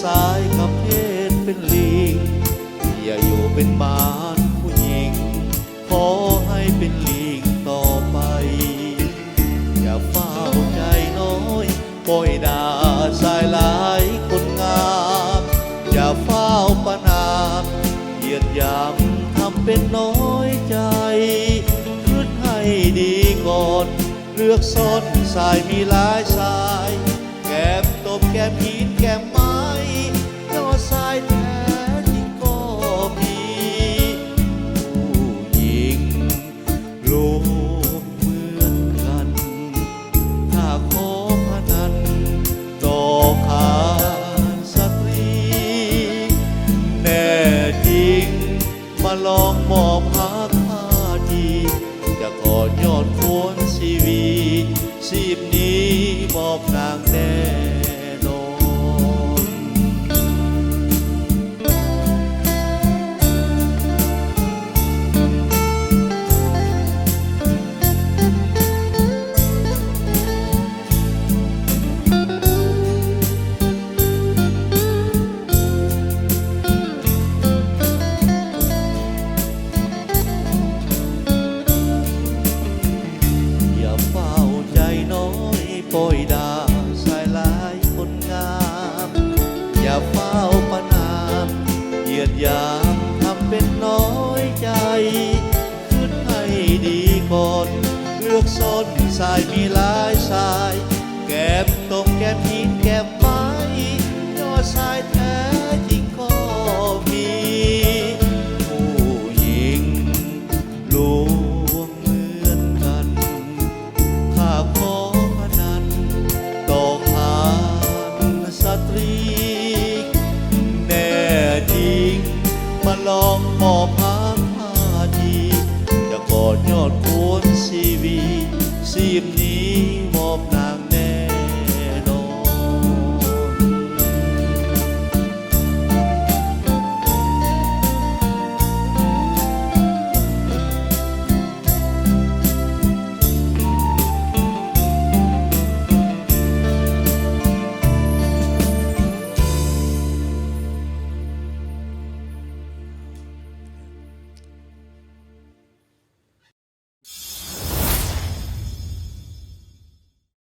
ชายกับเพศเป็นลิงอย่าอยู่เป็นบ้านผู้หญิงขอให้เป็นลิงต่อไปอย่าเฝ้าใจน้อยปล่อยด่าสายหลายคนงามอย่าเฝ้าประนามเหยียดหยามทำเป็นน้อยใจคิดให้ดีก่อนเลือกซ่อนสายมีหลายสายแก้มตบแก้มหินแก้มไม้ยอดสายแท้จริงก็มีผู้หญิงรูปเหมือนกันถ้าขอพนันต่อขาสตรีแน่จริงมาลองมอบพักผ้าดีจะกอดยอดควรชีวีชีพนี้มอบนางแน่นอนอย่าเฝ้าใจน้อยปล่อยด่าสายหลายคนงามอย่าเฝ้าประนามเหยียดหยามทำเป็นน้อยใจคิดให้ดีก่อนเลือกซ่อนสายมีหลายสายแก้มตรงแก้มหินแก้มไม้ยอดสายแท้จริงก็มีผู้หญิงลวงเหมือนกันข้าขอพนันต่อขานสตรีแน่จริงมาลองมอบพักผ้าดีจะกอดยอดควรชีวีชีพนี้